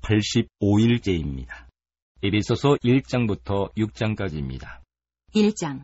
85일째입니다. 에베소서 1장부터 6장까지입니다. 1장.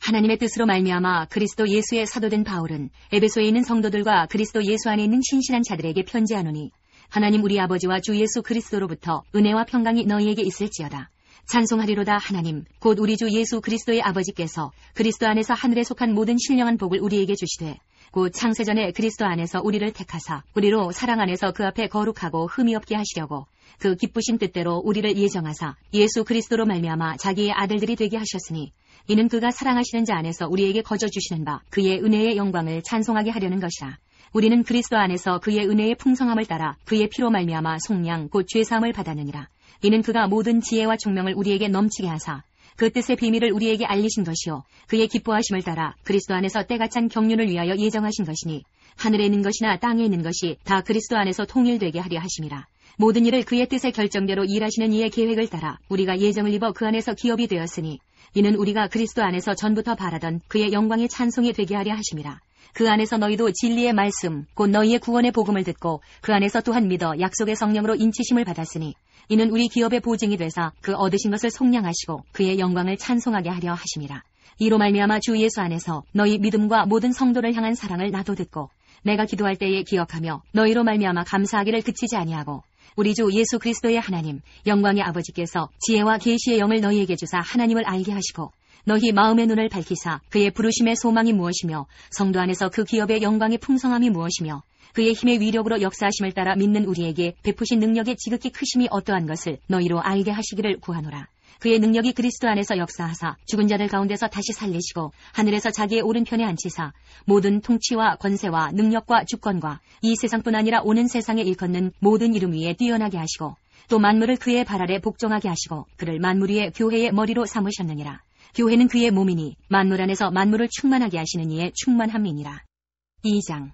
하나님의 뜻으로 말미암아 그리스도 예수의 사도된 바울은 에베소에 있는 성도들과 그리스도 예수 안에 있는 신실한 자들에게 편지하노니, 하나님 우리 아버지와 주 예수 그리스도로부터 은혜와 평강이 너희에게 있을지어다. 찬송하리로다. 하나님 곧 우리 주 예수 그리스도의 아버지께서 그리스도 안에서 하늘에 속한 모든 신령한 복을 우리에게 주시되, 곧 창세전에 그리스도 안에서 우리를 택하사 우리로 사랑 안에서 그 앞에 거룩하고 흠이 없게 하시려고 그 기쁘신 뜻대로 우리를 예정하사 예수 그리스도로 말미암아 자기의 아들들이 되게 하셨으니, 이는 그가 사랑하시는 자 안에서 우리에게 거저 주시는 바 그의 은혜의 영광을 찬송하게 하려는 것이라. 우리는 그리스도 안에서 그의 은혜의 풍성함을 따라 그의 피로 말미암아 속량 곧 죄사함을 받았느니라. 이는 그가 모든 지혜와 총명을 우리에게 넘치게 하사 그 뜻의 비밀을 우리에게 알리신 것이요, 그의 기뻐하심을 따라 그리스도 안에서 때가 찬 경륜을 위하여 예정하신 것이니, 하늘에 있는 것이나 땅에 있는 것이 다 그리스도 안에서 통일되게 하려 하심이라. 모든 일을 그의 뜻의 결정대로 일하시는 이의 계획을 따라 우리가 예정을 입어 그 안에서 기업이 되었으니, 이는 우리가 그리스도 안에서 전부터 바라던 그의 영광의 찬송이 되게 하려 하심이라. 그 안에서 너희도 진리의 말씀 곧 너희의 구원의 복음을 듣고 그 안에서 또한 믿어 약속의 성령으로 인치심을 받았으니, 이는 우리 기업의 보증이 되사 그 얻으신 것을 속량하시고 그의 영광을 찬송하게 하려 하심이라. 이로 말미암아 주 예수 안에서 너희 믿음과 모든 성도를 향한 사랑을 나도 듣고 내가 기도할 때에 기억하며 너희로 말미암아 감사하기를 그치지 아니하고, 우리 주 예수 그리스도의 하나님 영광의 아버지께서 지혜와 계시의 영을 너희에게 주사 하나님을 알게 하시고, 너희 마음의 눈을 밝히사 그의 부르심의 소망이 무엇이며 성도 안에서 그 기업의 영광의 풍성함이 무엇이며 그의 힘의 위력으로 역사하심을 따라 믿는 우리에게 베푸신 능력의 지극히 크심이 어떠한 것을 너희로 알게 하시기를 구하노라. 그의 능력이 그리스도 안에서 역사하사 죽은 자들 가운데서 다시 살리시고 하늘에서 자기의 오른편에 앉히사 모든 통치와 권세와 능력과 주권과 이 세상뿐 아니라 오는 세상에 일컫는 모든 이름 위에 뛰어나게 하시고, 또 만물을 그의 발 아래 복종하게 하시고 그를 만물 위에 교회의 머리로 삼으셨느니라. 교회는 그의 몸이니 만물 안에서 만물을 충만하게 하시는 이의 충만함이니라. 2장.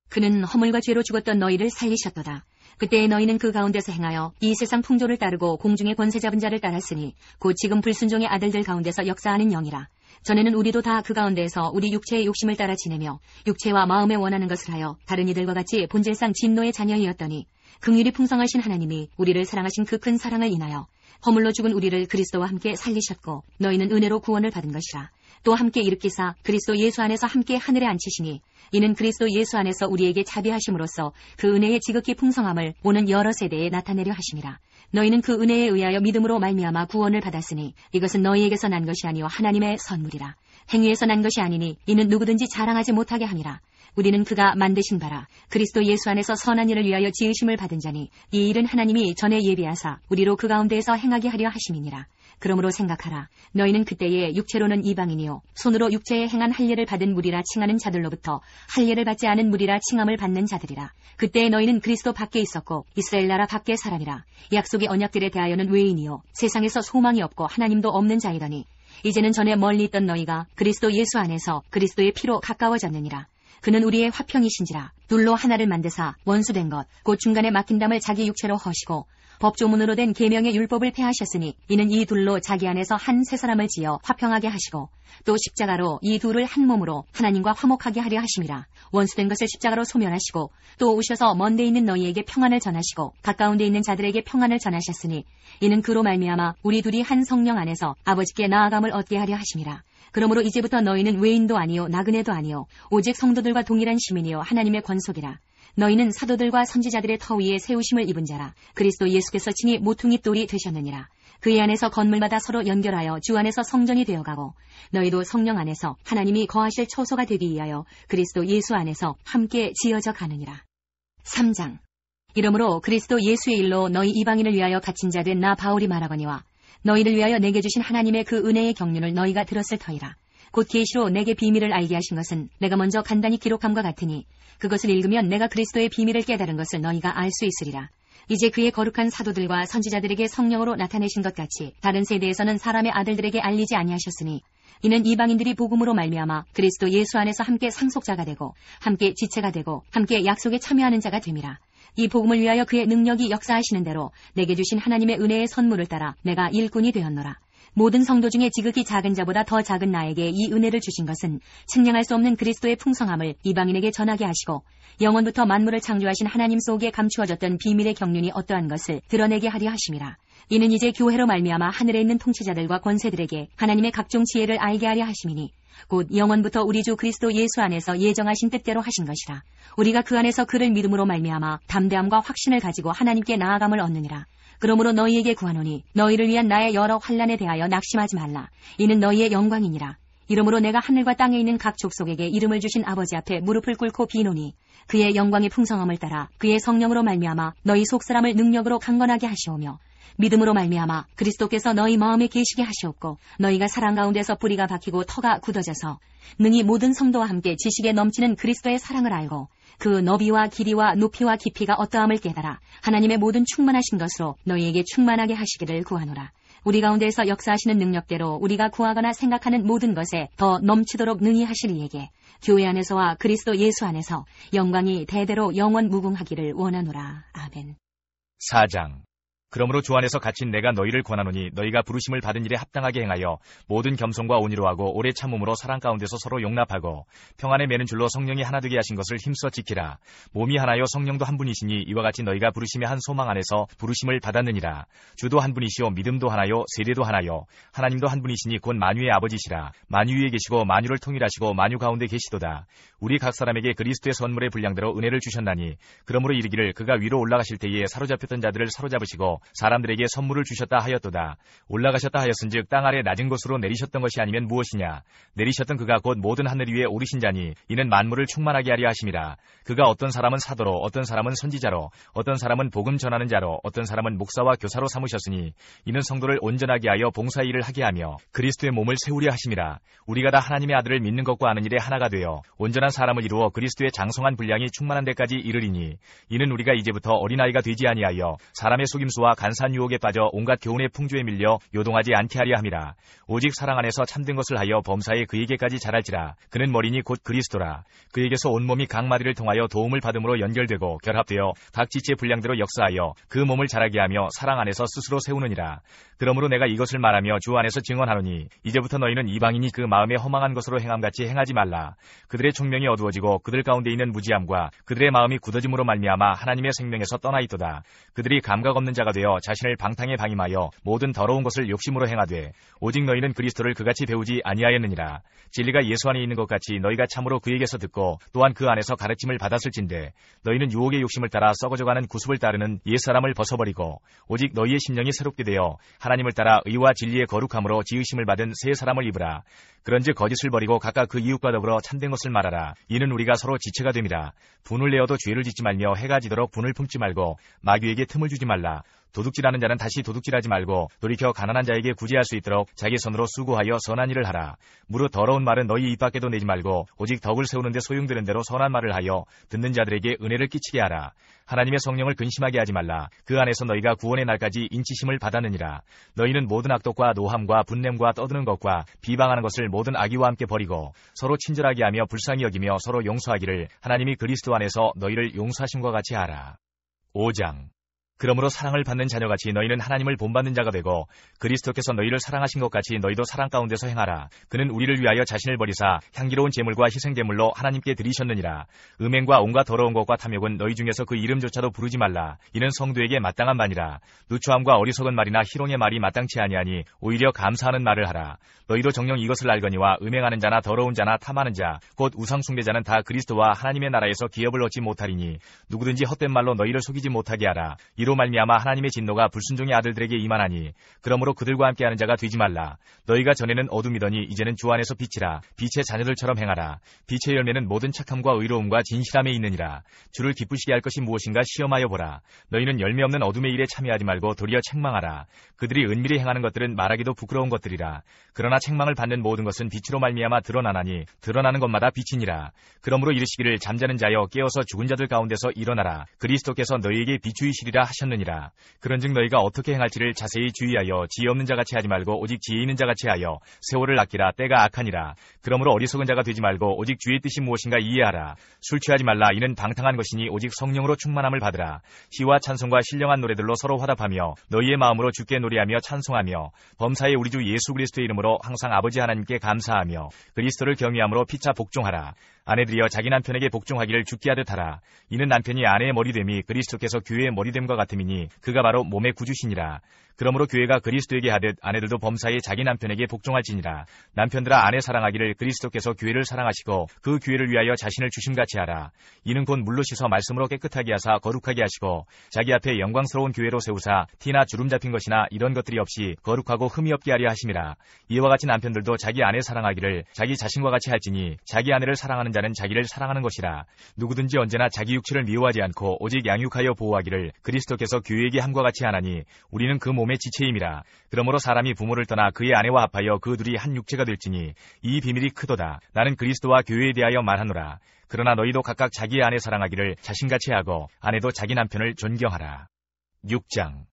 그는 허물과 죄로 죽었던 너희를 살리셨도다. 그때에 너희는 그 가운데서 행하여 이 세상 풍조를 따르고 공중의 권세 잡은 자를 따랐으니 곧 지금 불순종의 아들들 가운데서 역사하는 영이라. 전에는 우리도 다 그 가운데에서 우리 육체의 욕심을 따라 지내며 육체와 마음에 원하는 것을 하여 다른 이들과 같이 본질상 진노의 자녀이었더니, 긍휼이 풍성하신 하나님이 우리를 사랑하신 그 큰 사랑을 인하여 허물로 죽은 우리를 그리스도와 함께 살리셨고, 너희는 은혜로 구원을 받은 것이라. 또 함께 일으키사 그리스도 예수 안에서 함께 하늘에 앉히시니, 이는 그리스도 예수 안에서 우리에게 자비하심으로써 그 은혜의 지극히 풍성함을 오는 여러 세대에 나타내려 하심이라. 너희는 그 은혜에 의하여 믿음으로 말미암아 구원을 받았으니, 이것은 너희에게서 난 것이 아니요 하나님의 선물이라. 행위에서 난 것이 아니니 이는 누구든지 자랑하지 못하게 함이라. 우리는 그가 만드신 바라 그리스도 예수 안에서 선한 일을 위하여 지으심을 받은 자니, 이 일은 하나님이 전에 예비하사 우리로 그 가운데에서 행하게 하려 하심이니라. 그러므로 생각하라. 너희는 그때에 육체로는 이방인이요 손으로 육체에 행한 할례를 받은 무리라 칭하는 자들로부터 할례를 받지 않은 무리라 칭함을 받는 자들이라. 그때에 너희는 그리스도 밖에 있었고 이스라엘 나라 밖에 사람이라. 약속의 언약들에 대하여는 외인이요 세상에서 소망이 없고 하나님도 없는 자이더니, 이제는 전에 멀리 있던 너희가 그리스도 예수 안에서 그리스도의 피로 가까워졌느니라. 그는 우리의 화평이신지라. 둘로 하나를 만드사 원수된 것 곧 중간에 막힌 담을 자기 육체로 허시고 법조문으로 된 계명의 율법을 폐하셨으니, 이는 이 둘로 자기 안에서 한 새 사람을 지어 화평하게 하시고, 또 십자가로 이 둘을 한 몸으로 하나님과 화목하게 하려 하심이라. 원수된 것을 십자가로 소멸하시고 또 오셔서 먼 데 있는 너희에게 평안을 전하시고 가까운 데 있는 자들에게 평안을 전하셨으니, 이는 그로 말미암아 우리 둘이 한 성령 안에서 아버지께 나아감을 얻게 하려 하심이라. 그러므로 이제부터 너희는 외인도 아니요 나그네도 아니요 오직 성도들과 동일한 시민이요 하나님의 권속이라. 너희는 사도들과 선지자들의 터 위에 세우심을 입은 자라. 그리스도 예수께서 친히 모퉁이 돌이 되셨느니라. 그의 안에서 건물마다 서로 연결하여 주 안에서 성전이 되어가고, 너희도 성령 안에서 하나님이 거하실 처소가 되기 위하여 그리스도 예수 안에서 함께 지어져 가느니라. 3장. 이러므로 그리스도 예수의 일로 너희 이방인을 위하여 갇힌 자 된 나 바울이 말하거니와, 너희를 위하여 내게 주신 하나님의 그 은혜의 경륜을 너희가 들었을 터이라. 곧 계시로 내게 비밀을 알게 하신 것은 내가 먼저 간단히 기록함과 같으니, 그것을 읽으면 내가 그리스도의 비밀을 깨달은 것을 너희가 알 수 있으리라. 이제 그의 거룩한 사도들과 선지자들에게 성령으로 나타내신 것 같이 다른 세대에서는 사람의 아들들에게 알리지 아니하셨으니, 이는 이방인들이 복음으로 말미암아 그리스도 예수 안에서 함께 상속자가 되고 함께 지체가 되고 함께 약속에 참여하는 자가 됨이라. 이 복음을 위하여 그의 능력이 역사하시는 대로 내게 주신 하나님의 은혜의 선물을 따라 내가 일꾼이 되었노라. 모든 성도 중에 지극히 작은 자보다 더 작은 나에게 이 은혜를 주신 것은 측량할 수 없는 그리스도의 풍성함을 이방인에게 전하게 하시고 영원부터 만물을 창조하신 하나님 속에 감추어졌던 비밀의 경륜이 어떠한 것을 드러내게 하려 하심이라. 이는 이제 교회로 말미암아 하늘에 있는 통치자들과 권세들에게 하나님의 각종 지혜를 알게 하려 하심이니 곧 영원부터 우리 주 그리스도 예수 안에서 예정하신 뜻대로 하신 것이라. 우리가 그 안에서 그를 믿음으로 말미암아 담대함과 확신을 가지고 하나님께 나아감을 얻느니라. 그러므로 너희에게 구하노니 너희를 위한 나의 여러 환난에 대하여 낙심하지 말라. 이는 너희의 영광이니라. 이러므로 내가 하늘과 땅에 있는 각 족속에게 이름을 주신 아버지 앞에 무릎을 꿇고 비노니 그의 영광의 풍성함을 따라 그의 성령으로 말미암아 너희 속사람을 능력으로 강건하게 하시오며 믿음으로 말미암아 그리스도께서 너희 마음에 계시게 하시옵고 너희가 사랑 가운데서 뿌리가 박히고 터가 굳어져서 능히 모든 성도와 함께 지식에 넘치는 그리스도의 사랑을 알고 그 너비와 길이와 높이와 깊이가 어떠함을 깨달아 하나님의 모든 충만하신 것으로 너희에게 충만하게 하시기를 구하노라. 우리 가운데에서 역사하시는 능력대로 우리가 구하거나 생각하는 모든 것에 더 넘치도록 능히 하실 이에게 교회 안에서와 그리스도 예수 안에서 영광이 대대로 영원 무궁하기를 원하노라. 아멘. 4장. 그러므로 주 안에서 갇힌 내가 너희를 권하노니 너희가 부르심을 받은 일에 합당하게 행하여 모든 겸손과 온유로 하고 오래 참음으로 사랑 가운데서 서로 용납하고 평안에 매는 줄로 성령이 하나 되게 하신 것을 힘써 지키라. 몸이 하나요 성령도 한 분이시니 이와 같이 너희가 부르심의 한 소망 안에서 부르심을 받았느니라. 주도 한 분이시요 믿음도 하나요 세례도 하나요 하나님도 한 분이시니 곧 만유의 아버지시라. 만유 위에 계시고 만유를 통일하시고 만유 가운데 계시도다. 우리 각 사람에게 그리스도의 선물의 분량대로 은혜를 주셨나니 그러므로 이르기를 그가 위로 올라가실 때에 사로잡혔던 자들을 사로잡으시고 사람들에게 선물을 주셨다 하였도다. 올라가셨다 하였은즉 땅 아래 낮은 곳으로 내리셨던 것이 아니면 무엇이냐. 내리셨던 그가 곧 모든 하늘 위에 오르신 자니 이는 만물을 충만하게 하려 하심이라. 그가 어떤 사람은 사도로 어떤 사람은 선지자로 어떤 사람은 복음 전하는 자로 어떤 사람은 목사와 교사로 삼으셨으니 이는 성도를 온전하게 하여 봉사의 일을 하게 하며 그리스도의 몸을 세우려 하심이라. 우리가 다 하나님의 아들을 믿는 것과 아는 일에 하나가 되어 온전한 사람을 이루어 그리스도의 장성한 분량이 충만한 데까지 이르리니 이는 우리가 이제부터 어린아이가 되지 아니하여 사람의 속임수와 간사한 유혹에 빠져 온갖 교훈의 풍조에 밀려 요동하지 않게 하려 함이라. 오직 사랑 안에서 참된 것을 하여 범사에 그에게까지 자랄지라. 그는 머리니 곧 그리스도라. 그에게서 온몸이 각 마디를 통하여 도움을 받음으로 연결되고 결합되어 각 지체의 분량대로 역사하여 그 몸을 자라게 하며 사랑 안에서 스스로 세우느니라. 그러므로 내가 이것을 말하며 주 안에서 증언하노니 이제부터 너희는 이방인이 그 마음에 허망한 것으로 행함같이 행하지 말라. 그들의 총명이 어두워지고 그들 가운데 있는 무지함과 그들의 마음이 굳어짐으로 말미암아 하나님의 생명에서 떠나 있도다. 그들이 감각 없는 자가 되어 자신을 방탕에 방임하여 모든 더러운 것을 욕심으로 행하되 오직 너희는 그리스도를 그같이 배우지 아니하였느니라. 진리가 예수 안에 있는 것 같이 너희가 참으로 그에게서 듣고 또한 그 안에서 가르침을 받았을진대 너희는 유혹의 욕심을 따라 썩어져가는 구습을 따르는 옛사람을 벗어버리고 오직 너희의 심령이 새롭게 되어 하나님을 따라 의와 진리의 거룩함으로 지으심을 받은 새 사람을 입으라. 그런즉 거짓을 버리고 각각 그 이웃과 더불어 참된 것을 말하라. 이는 우리가 서로 지체가 됨이라. 분을 내어도 죄를 짓지 말며 해가 지도록 분을 품지 말고 마귀에게 틈을 주지 말라. 도둑질하는 자는 다시 도둑질하지 말고 돌이켜 가난한 자에게 구제할 수 있도록 자기 손으로 수고하여 선한 일을 하라. 무릇 더러운 말은 너희 입 밖에도 내지 말고 오직 덕을 세우는 데 소용되는 대로 선한 말을 하여 듣는 자들에게 은혜를 끼치게 하라. 하나님의 성령을 근심하게 하지 말라. 그 안에서 너희가 구원의 날까지 인치심을 받았느니라. 너희는 모든 악독과 노함과 분냄과 떠드는 것과 비방하는 것을 모든 악의와 함께 버리고 서로 친절하게 하며 불쌍히 여기며 서로 용서하기를 하나님이 그리스도 안에서 너희를 용서하심과 같이 하라. 5장. 그러므로 사랑을 받는 자녀같이 너희는 하나님을 본받는 자가 되고 그리스도께서 너희를 사랑하신 것 같이 너희도 사랑 가운데서 행하라. 그는 우리를 위하여 자신을 버리사 향기로운 제물과 희생제물로 하나님께 드리셨느니라. 음행과 온갖 더러운 것과 탐욕은 너희 중에서 그 이름조차도 부르지 말라. 이는 성도에게 마땅한 바니라. 누추함과 어리석은 말이나 희롱의 말이 마땅치 아니하니 오히려 감사하는 말을 하라. 너희도 정녕 이것을 알거니와 음행하는 자나 더러운 자나 탐하는 자 곧 우상숭배자는 다 그리스도와 하나님의 나라에서 기업을 얻지 못하리니 누구든지 헛된 말로 너희를 속이지 못하게 하라. 이로 말미암아 하나님의 진노가 불순종의 아들들에게 임하나니 그러므로 그들과 함께하는 자가 되지 말라. 너희가 전에는 어둠이더니 이제는 주 안에서 빛이라. 빛의 자녀들처럼 행하라. 빛의 열매는 모든 착함과 의로움과 진실함에 있느니라. 주를 기쁘시게 할 것이 무엇인가 시험하여 보라. 너희는 열매 없는 어둠의 일에 참여하지 말고 도리어 책망하라. 그들이 은밀히 행하는 것들은 말하기도 부끄러운 것들이라. 그러나 책망을 받는 모든 것은 빛으로 말미암아 드러나나니 드러나는 것마다 빛이니라. 그러므로 이르시기를 잠자는 자여 깨어서 죽은 자들 가운데서 일어나라. 그리스도께서 너희에게 비추이시리라 하셨느니라. 그런즉 너희가 어떻게 행할지를 자세히 주의하여 지혜 없는 자같이 하지 말고 오직 지혜 있는 자같이 하여 세월을 아끼라. 때가 악하니라. 그러므로 어리석은 자가 되지 말고 오직 주의 뜻이 무엇인가 이해하라. 술 취하지 말라. 이는 방탕한 것이니 오직 성령으로 충만함을 받으라. 시와 찬송과 신령한 노래들로 서로 화답하며 너희의 마음으로 주께 노래하며 찬송하며 범사의 우리 주 예수 그리스도의 이름으로 항상 아버지 하나님께 감사하며 그리스도를 경외함으로 피차 복종하라. 아내들이여 자기 남편에게 복종하기를 죽게 하듯 하라. 이는 남편이 아내의 머리됨이 그리스도께서 교회의 머리됨과 같음이니 그가 바로 몸의 구주시니라. 그러므로 교회가 그리스도에게 하듯 아내들도 범사에 자기 남편에게 복종할지니라. 남편들아 아내 사랑하기를 그리스도께서 교회를 사랑하시고 그 교회를 위하여 자신을 주심같이 하라. 이는 곧 물로 씻어 말씀으로 깨끗하게 하사 거룩하게 하시고 자기 앞에 영광스러운 교회로 세우사 티나 주름 잡힌 것이나 이런 것들이 없이 거룩하고 흠이 없게 하려 하심이라. 이와 같이 남편들도 자기 아내 사랑하기를 자기 자신과 같이 할지니 자기 아내를 사랑하는 자는 자기를 사랑하는 것이라. 누구든지 언제나 자기 육체를 미워하지 않고 오직 양육하여 보호하기를 그리스도께서 교회에게 함과 같이 하나니 우리는 그 몸의 지체임이라. 그러므로 사람이 부모를 떠나 그의 아내와 합하여 그 둘이 한 육체가 될지니 이 비밀이 크도다. 나는 그리스도와 교회에 대하여 말하노라. 그러나 너희도 각각 자기의 아내 사랑하기를 자신같이 하고 아내도 자기 남편을 존경하라. 6장.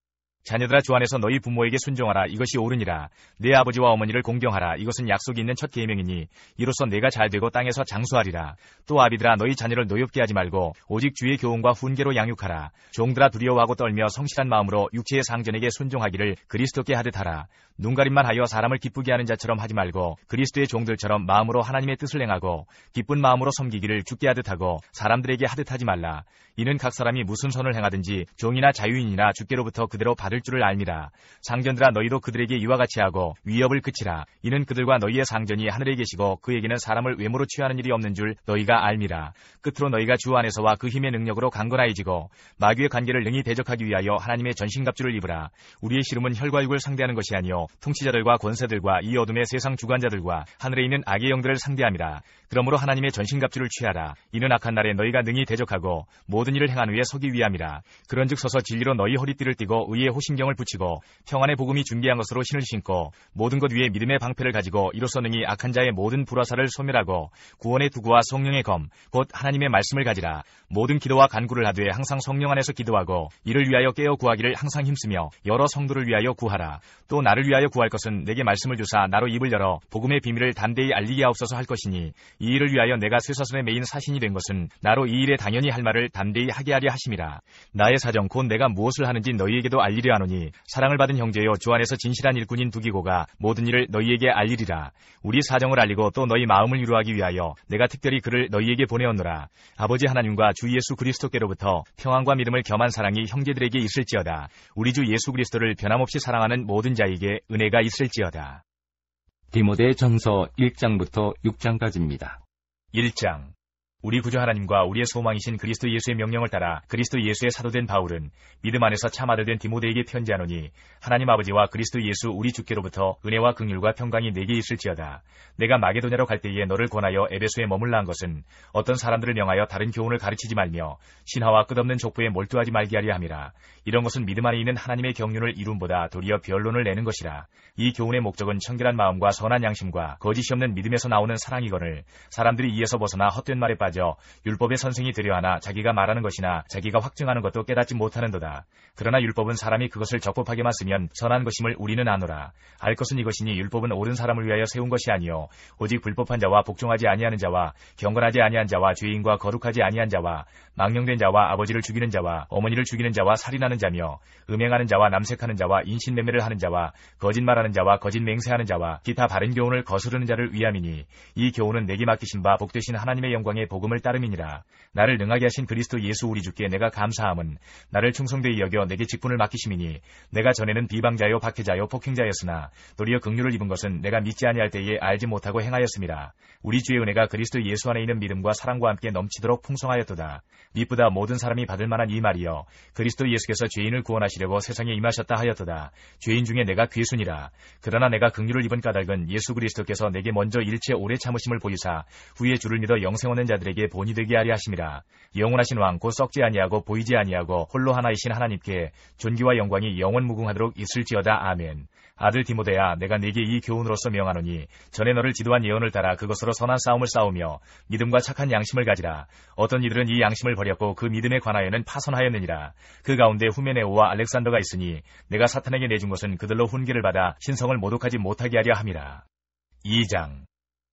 자녀들아 주 안에서 너희 부모에게 순종하라. 이것이 옳으니라. 내 아버지와 어머니를 공경하라. 이것은 약속이 있는 첫 계명이니 이로써 내가 잘되고 땅에서 장수하리라. 또 아비들아 너희 자녀를 노엽게 하지 말고 오직 주의 교훈과 훈계로 양육하라. 종들아 두려워하고 떨며 성실한 마음으로 육체의 상전에게 순종하기를 그리스도께 하듯 하라. 눈가림만 하여 사람을 기쁘게 하는 자처럼 하지 말고 그리스도의 종들처럼 마음으로 하나님의 뜻을 행하고 기쁜 마음으로 섬기기를 주께 하듯 하고 사람들에게 하듯 하지 말라. 이는 각 사람이 무슨 선을 행하든지 종이나 자유인이나 주께로부터 그대로 받을 줄을 알미라. 상전들아 너희도 그들에게 이와 같이 하고 위협을 그치라. 이는 그들과 너희의 상전이 하늘에 계시고 그에게는 사람을 외모로 취하는 일이 없는 줄 너희가 알미라. 끝으로 너희가 주 안에서와 그 힘의 능력으로 강건하여지고 마귀의 관계를 능히 대적하기 위하여 하나님의 전신갑주를 입으라. 우리의 씨름은 혈과 육을 상대하는 것이 아니요 통치자들과 권세들과 이 어둠의 세상 주관자들과 하늘에 있는 악의 영들을 상대함이라. 그러므로 하나님의 전신갑주를 취하라. 이는 악한 날에 너희가 능히 대적하고 모든 일을 행한 후에 서기 위함이라. 그런즉 서서 진리로 너희 허리띠를 띠고 의의 호신경을 붙이고 평안의 복음이 준비한 것으로 신을 신고 모든 것 위에 믿음의 방패를 가지고 이로써 능히 악한 자의 모든 불화살을 소멸하고 구원의 두구와 성령의 검 곧 하나님의 말씀을 가지라. 모든 기도와 간구를 하되 항상 성령 안에서 기도하고 이를 위하여 깨어 구하기를 항상 힘쓰며 여러 성도를 위하여 구하라. 또 나를 위하여 구할 것은 내게 말씀을 주사 나로 입을 열어 복음의 비밀을 담대히 알리게 하옵소서 할 것이니 이 일을 위하여 내가 쇠사슬에 매인 사신이 된 것은 나로 이 일에 당연히 할 말을 담대히 하게 하려 하심이라. 나의 사정 곧 내가 무엇을 하는지 너희에게도 알리려 하노니 사랑을 받은 형제여 주 안에서 진실한 일꾼인 두기고가 모든 일을 너희에게 알리리라. 우리 사정을 알리고 또 너희 마음을 위로하기 위하여 내가 특별히 그를 너희에게 보내었노라. 아버지 하나님과 주 예수 그리스도께로부터 평안과 믿음을 겸한 사랑이 형제들에게 있을지어다. 우리 주 예수 그리스도를 변함없이 사랑하는 모든 자에게 은혜가 있을지어다. 디모데 전서 1장부터 6장까지입니다. 1장. 우리 구주 하나님과 우리의 소망이신 그리스도 예수의 명령을 따라 그리스도 예수의 사도된 바울은 믿음 안에서 참 아들된 디모데에게 편지하노니 하나님 아버지와 그리스도 예수 우리 주께로부터 은혜와 긍휼과 평강이 내게 있을지어다. 내가 마게도냐로 갈 때에 너를 권하여 에베소에 머물라 한 것은 어떤 사람들을 명하여 다른 교훈을 가르치지 말며 신화와 끝없는 족보에 몰두하지 말게 하려 함이라. 이런 것은 믿음 안에 있는 하나님의 경륜을 이룸보다 도리어 변론을 내는 것이라. 이 교훈의 목적은 청결한 마음과 선한 양심과 거짓이 없는 믿음에서 나오는 사랑이거늘 사람들이 이에서 벗어나 헛된 말에 빠져 율법의 선생이 되려 하나 자기가 말하는 것이나 자기가 확증하는 것도 깨닫지 못하는도다. 그러나 율법은 사람이 그것을 적법하게만 쓰면 선한 것임을 우리는 아노라. 알 것은 이것이니 율법은 옳은 사람을 위하여 세운 것이 아니요 오직 불법한 자와 복종하지 아니하는 자와 경건하지 아니한 자와 죄인과 거룩하지 아니한 자와 망령된 자와 아버지를 죽이는 자와 어머니를 죽이는 자와 살인하는 자며 음행하는 자와 남색하는 자와 인신매매를 하는 자와 거짓말하는 자와 거짓 맹세하는 자와 기타 바른 교훈을 거스르는 자를 위함이니 이 교훈은 내게 맡기신 바 복되신 하나님의 영광의 복음을 따름이니라. 나를 능하게 하신 그리스도 예수 우리 주께 내가 감사함은 나를 충성되이 여겨 내게 직분을 맡기심이니 내가 전에는 비방자요 박해자요 폭행자였으나 도리어 긍휼을 입은 것은 내가 믿지 아니할 때에 알지 못하고 행하였음이라. 우리 주의 은혜가 그리스도 예수 안에 있는 믿음과 사랑과 함께 넘치도록 풍성하였도다. 미쁘다 모든 사람이 받을 만한 이 말이여 그리스도 예수께서 죄인을 구원하시려고 세상에 임하셨다 하였도다. 죄인 중에 내가 괴순이라. 그러나 내가 긍휼을 입은 까닭은 예수 그리스도께서 내게 먼저 일체 오래 참으심을 보이사 후에 주를 믿어 영생 얻는 자들에게 자들에게 본이 되게 하려 하심이라. 영원하신 왕 곧 썩지 아니하고 보이지 아니하고 홀로 하나이신 하나님께 존귀와 영광이 영원 무궁하도록 있을지어다. 아멘. 아들 디모데야, 내가 네게 이 교훈으로서 명하노니 전에 너를 지도한 예언을 따라 그것으로 선한 싸움을 싸우며 믿음과 착한 양심을 가지라. 어떤 이들은 이 양심을 버렸고 그 믿음에 관하여는 파선하였느니라. 그 가운데 후메네오와 알렉산더가 있으니 내가 사탄에게 내준 것은 그들로 훈계를 받아 신성을 모독하지 못하게 하려 함이라. 2장.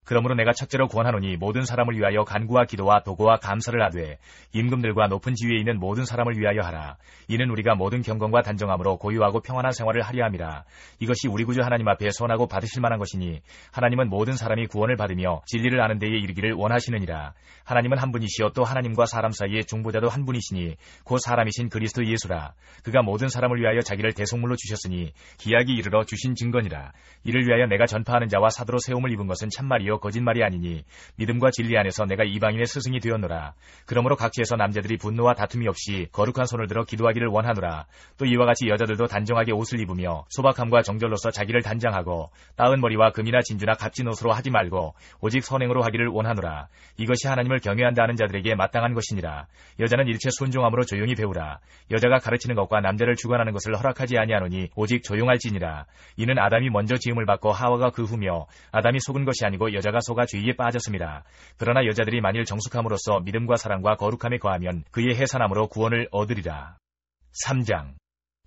그러므로 내가 첫째로 권하노니 모든 사람을 위하여 간구와 기도와 도고와 감사를 하되 임금들과 높은 지위에 있는 모든 사람을 위하여 하라. 이는 우리가 모든 경건과 단정함으로 고유하고 평안한 생활을 하려 함이라. 이것이 우리 구주 하나님 앞에 선하고 받으실 만한 것이니 하나님은 모든 사람이 구원을 받으며 진리를 아는 데에 이르기를 원하시느니라. 하나님은 한 분이시요 또 하나님과 사람 사이에 중보자도 한 분이시니 곧 사람이신 그리스도 예수라. 그가 모든 사람을 위하여 자기를 대속물로 주셨으니 기약이 이르러 주신 증거니라. 이를 위하여 내가 전파하는 자와 사도로 세움을 입은 것은 참말이요 거짓말이 아니니 믿음과 진리 안에서 내가 이방인의 스승이 되었노라. 그러므로 각지에서 남자들이 분노와 다툼이 없이 거룩한 손을 들어 기도하기를 원하노라. 또 이와 같이 여자들도 단정하게 옷을 입으며 소박함과 정절로서 자기를 단장하고 따은 머리와 금이나 진주나 값진 옷으로 하지 말고 오직 선행으로 하기를 원하노라. 이것이 하나님을 경외한다 하는 자들에게 마땅한 것이니라. 여자는 일체 순종함으로 조용히 배우라. 여자가 가르치는 것과 남자를 주관하는 것을 허락하지 아니하노니 오직 조용할지니라. 이는 아담이 먼저 지음을 받고 하와가 그 후며 아담이 속은 것이 아니고 여자가 속아 죄에 빠졌습니다. 그러나 여자들이 만일 정숙함으로써 믿음과 사랑과 거룩함에 거하면 그의 해산함으로 구원을 얻으리라. 3장.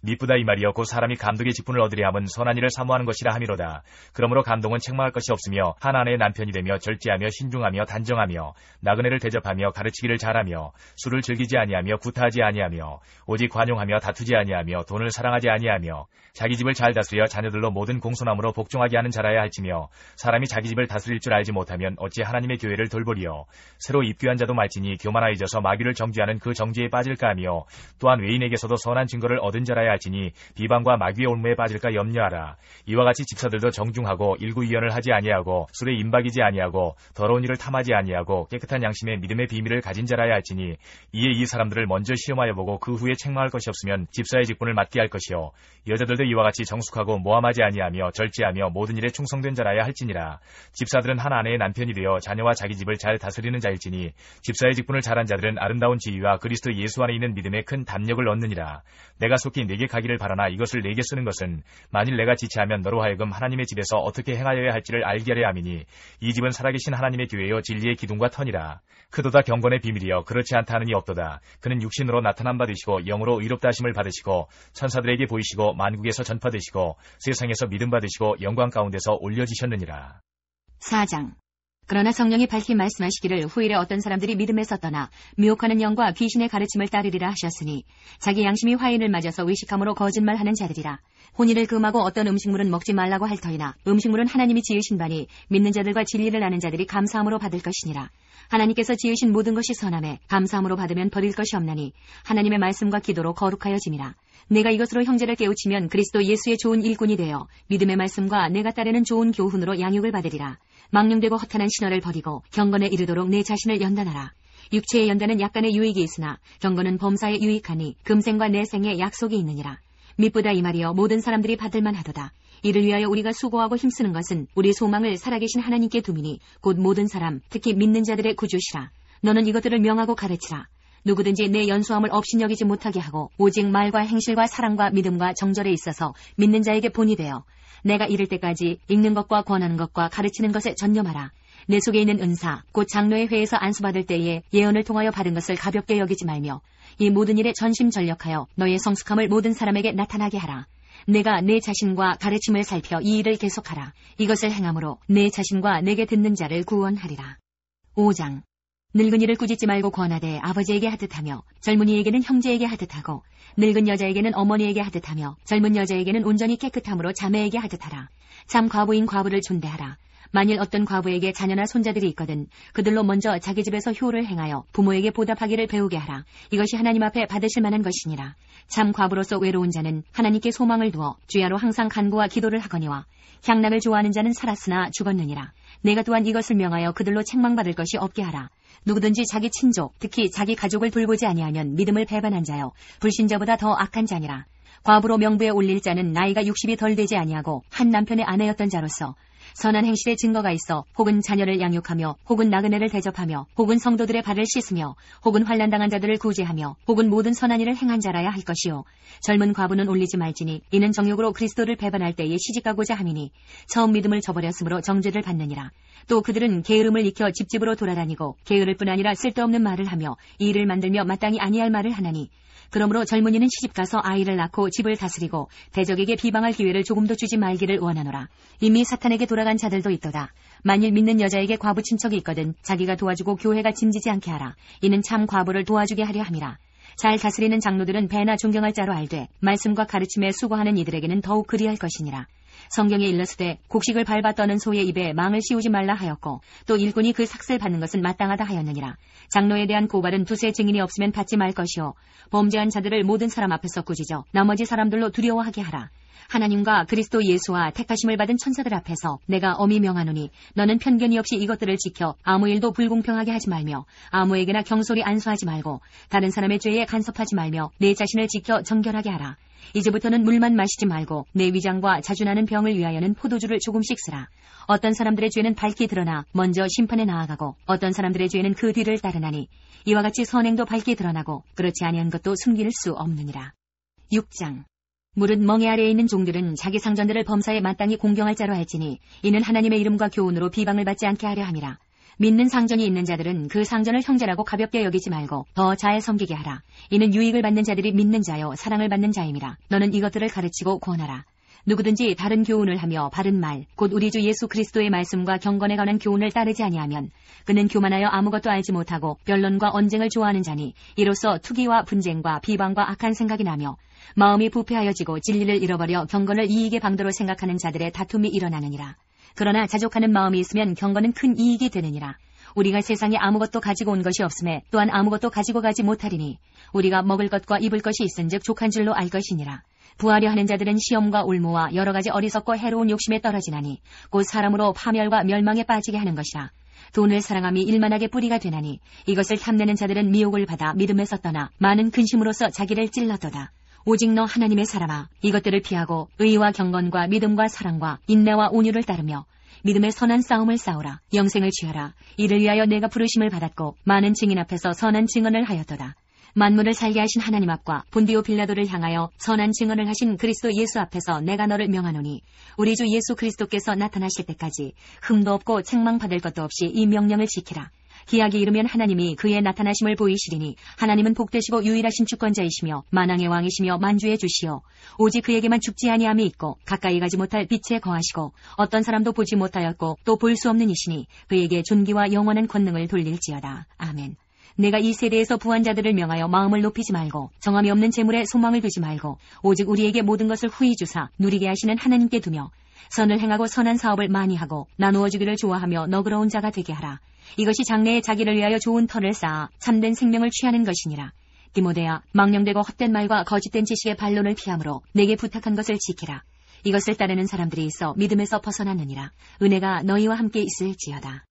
미쁘다 이 말이여 곧 사람이 감독의 직분을 얻으려 함은 선한 일을 사모하는 것이라 함이로다. 그러므로 감독은 책망할 것이 없으며 한 아내의 남편이 되며 절제하며 신중하며 단정하며 나그네를 대접하며 가르치기를 잘하며 술을 즐기지 아니하며 구타하지 아니하며 오직 관용하며 다투지 아니하며 돈을 사랑하지 아니하며 자기 집을 잘 다스려 자녀들로 모든 공손함으로 복종하게 하는 자라야 할지며 사람이 자기 집을 다스릴 줄 알지 못하면 어찌 하나님의 교회를 돌보리요. 새로 입교한 자도 말지니 교만하여져서 마귀를 정죄하는 그 정죄에 빠질까 하며 또한 외인에게서도 선한 증거를 얻은 자라야 할지니 비방과 마귀의 올무에 빠질까 염려하라. 이와 같이 집사들도 정중하고 일구이연을 하지 아니하고 술에 임박이지 아니하고 더러운 일을 탐하지 아니하고 깨끗한 양심의 믿음의 비밀을 가진 자라야 할지니 이에 이 사람들을 먼저 시험하여 보고 그 후에 책망할 것이 없으면 집사의 직분을 맡게 할 것이요. 여자들도 이와 같이 정숙하고 모함하지 아니하며 절제하며 모든 일에 충성된 자라야 할지니라. 집사들은 한 아내의 남편이 되어 자녀와 자기 집을 잘 다스리는 자일지니 집사의 직분을 잘한 자들은 아름다운 지위와 그리스도 예수 안에 있는 믿음에 큰 담력을 얻느니라. 내가 속히 내게 가기를 바라나 이것을 내게 쓰는 것은 만일 내가 지체하면 너로 하여금 하나님의 집에서 어떻게 행하여야 할지를 알게 하려 함이니 이 집은 살아계신 하나님의 교회여 진리의 기둥과 터니라. 크도다 경건의 비밀이여 그렇지 않다 하느니 없도다. 그는 육신으로 나타남 받으시고 영으로 의롭다 하심을 받으시고 천사들에게 보이시고 만국에서 전파되시고 세상에서 믿음 받으시고 영광 가운데서 올려지셨느니라. 4장. 그러나 성령이 밝히 말씀하시기를 후일에 어떤 사람들이 믿음에서 떠나 미혹하는 영과 귀신의 가르침을 따르리라 하셨으니 자기 양심이 화인을 맞아서 의식함으로 거짓말하는 자들이라. 혼인을 금하고 어떤 음식물은 먹지 말라고 할 터이나 음식물은 하나님이 지으신 바니 믿는 자들과 진리를 아는 자들이 감사함으로 받을 것이니라. 하나님께서 지으신 모든 것이 선함에 감사함으로 받으면 버릴 것이 없나니 하나님의 말씀과 기도로 거룩하여짐이라. 내가 이것으로 형제를 깨우치면 그리스도 예수의 좋은 일꾼이 되어 믿음의 말씀과 내가 따르는 좋은 교훈으로 양육을 받으리라. 망령되고 허탄한 신화를 버리고 경건에 이르도록 내 자신을 연단하라. 육체의 연단은 약간의 유익이 있으나 경건은 범사에 유익하니 금생과 내생에 약속이 있느니라. 미쁘다 이 말이여 모든 사람들이 받을만 하도다. 이를 위하여 우리가 수고하고 힘쓰는 것은 우리 소망을 살아계신 하나님께 두미니 곧 모든 사람 특히 믿는 자들의 구주시라. 너는 이것들을 명하고 가르치라. 누구든지 내 연수함을 업신여기지 못하게 하고 오직 말과 행실과 사랑과 믿음과 정절에 있어서 믿는 자에게 본이 되어 내가 이를 때까지 읽는 것과 권하는 것과 가르치는 것에 전념하라. 내 속에 있는 은사 곧 장로의 회에서 안수받을 때에 예언을 통하여 받은 것을 가볍게 여기지 말며 이 모든 일에 전심전력하여 너의 성숙함을 모든 사람에게 나타나게 하라. 내가 내 자신과 가르침을 살펴 이 일을 계속하라. 이것을 행함으로 내 자신과 내게 듣는 자를 구원하리라. 5장. 늙은이를 꾸짖지 말고 권하되 아버지에게 하듯하며 젊은이에게는 형제에게 하듯하고 늙은 여자에게는 어머니에게 하듯하며 젊은 여자에게는 온전히 깨끗함으로 자매에게 하듯하라. 참 과부인 과부를 존대하라. 만일 어떤 과부에게 자녀나 손자들이 있거든 그들로 먼저 자기 집에서 효를 행하여 부모에게 보답하기를 배우게 하라. 이것이 하나님 앞에 받으실 만한 것이니라. 참 과부로서 외로운 자는 하나님께 소망을 두어 주야로 항상 간구와 기도를 하거니와 향락을 좋아하는 자는 살았으나 죽었느니라. 내가 또한 이것을 명하여 그들로 책망받을 것이 없게 하라. 누구든지 자기 친족 특히 자기 가족을 돌보지 아니하면 믿음을 배반한 자여 불신자보다 더 악한 자니라. 과부로 명부에 올릴 자는 나이가 60이 덜 되지 아니하고 한 남편의 아내였던 자로서 선한 행실의 증거가 있어 혹은 자녀를 양육하며 혹은 나그네를 대접하며 혹은 성도들의 발을 씻으며 혹은 환난당한 자들을 구제하며 혹은 모든 선한 일을 행한 자라야 할 것이요 젊은 과부는 올리지 말지니 이는 정욕으로 그리스도를 배반할 때에 시집가고자 함이니 처음 믿음을 저버렸으므로 정죄를 받느니라. 또 그들은 게으름을 익혀 집집으로 돌아다니고 게으를 뿐 아니라 쓸데없는 말을 하며 일을 만들며 마땅히 아니할 말을 하나니 그러므로 젊은이는 시집가서 아이를 낳고 집을 다스리고 대적에게 비방할 기회를 조금도 주지 말기를 원하노라. 이미 사탄에게 돌아간 자들도 있도다. 만일 믿는 여자에게 과부 친척이 있거든 자기가 도와주고 교회가 짐지지 않게 하라. 이는 참 과부를 도와주게 하려 함이라. 잘 다스리는 장로들은 배나 존경할 자로 알되 말씀과 가르침에 수고하는 이들에게는 더욱 그리할 것이니라. 성경에 일렀으되 곡식을 밟아 떠는 소의 입에 망을 씌우지 말라 하였고 또 일꾼이 그 삭슬 받는 것은 마땅하다 하였느니라. 장로에 대한 고발은 두세 증인이 없으면 받지 말 것이요 범죄한 자들을 모든 사람 앞에서 꾸짖어 나머지 사람들로 두려워하게 하라. 하나님과 그리스도 예수와 택하심을 받은 천사들 앞에서 내가 엄히 명하노니 너는 편견이 없이 이것들을 지켜 아무 일도 불공평하게 하지 말며 아무에게나 경솔히 안수하지 말고 다른 사람의 죄에 간섭하지 말며 내 자신을 지켜 정결하게 하라. 이제부터는 물만 마시지 말고 내 위장과 자주나는 병을 위하여는 포도주를 조금씩 쓰라. 어떤 사람들의 죄는 밝게 드러나 먼저 심판에 나아가고 어떤 사람들의 죄는 그 뒤를 따르나니 이와 같이 선행도 밝게 드러나고 그렇지 아니한 것도 숨길 수 없느니라. 6장 무릇 멍에 아래에 있는 종들은 자기 상전들을 범사에 마땅히 공경할 자로 할지니 이는 하나님의 이름과 교훈으로 비방을 받지 않게 하려 함이라. 믿는 상전이 있는 자들은 그 상전을 형제라고 가볍게 여기지 말고 더 잘 섬기게 하라. 이는 유익을 받는 자들이 믿는 자요 사랑을 받는 자임이라. 너는 이것들을 가르치고 권하라. 누구든지 다른 교훈을 하며 바른 말 곧 우리 주 예수 그리스도의 말씀과 경건에 관한 교훈을 따르지 아니하면 그는 교만하여 아무것도 알지 못하고 변론과 언쟁을 좋아하는 자니 이로써 투기와 분쟁과 비방과 악한 생각이 나며 마음이 부패하여지고 진리를 잃어버려 경건을 이익의 방도로 생각하는 자들의 다툼이 일어나느니라. 그러나 자족하는 마음이 있으면 경건은 큰 이익이 되느니라. 우리가 세상에 아무것도 가지고 온 것이 없음에 또한 아무것도 가지고 가지 못하리니 우리가 먹을 것과 입을 것이 있은즉 족한 줄로 알 것이니라. 부하려 하는 자들은 시험과 올무와 여러 가지 어리석고 해로운 욕심에 떨어지나니 곧 사람으로 파멸과 멸망에 빠지게 하는 것이라. 돈을 사랑함이 일만하게 뿌리가 되나니 이것을 탐내는 자들은 미혹을 받아 믿음에서 떠나 많은 근심으로써 자기를 찔렀도다. 오직 너 하나님의 사람아 이것들을 피하고 의와 경건과 믿음과 사랑과 인내와 온유를 따르며 믿음의 선한 싸움을 싸우라. 영생을 취하라. 이를 위하여 내가 부르심을 받았고 많은 증인 앞에서 선한 증언을 하였도다. 만물을 살게 하신 하나님 앞과 본디오 빌라도를 향하여 선한 증언을 하신 그리스도 예수 앞에서 내가 너를 명하노니 우리 주 예수 그리스도께서 나타나실 때까지 흠도 없고 책망받을 것도 없이 이 명령을 지키라. 기약이 이르면 하나님이 그의 나타나심을 보이시리니 하나님은 복되시고 유일하신 주권자이시며 만왕의 왕이시며 만주의 주시오. 오직 그에게만 죽지 아니함이 있고 가까이 가지 못할 빛에 거하시고 어떤 사람도 보지 못하였고 또 볼 수 없는 이시니 그에게 존귀와 영원한 권능을 돌릴지어다. 아멘. 내가 이 세대에서 부한 자들을 명하여 마음을 높이지 말고 정함이 없는 재물에 소망을 두지 말고 오직 우리에게 모든 것을 후히 주사 누리게 하시는 하나님께 두며 선을 행하고 선한 사업을 많이 하고 나누어 주기를 좋아하며 너그러운 자가 되게 하라. 이것이 장래에 자기를 위하여 좋은 터를 쌓아 참된 생명을 취하는 것이니라. 디모데야, 망령되고 헛된 말과 거짓된 지식의 반론을 피함으로 내게 부탁한 것을 지키라. 이것을 따르는 사람들이 있어 믿음에서 벗어났느니라. 은혜가 너희와 함께 있을지어다.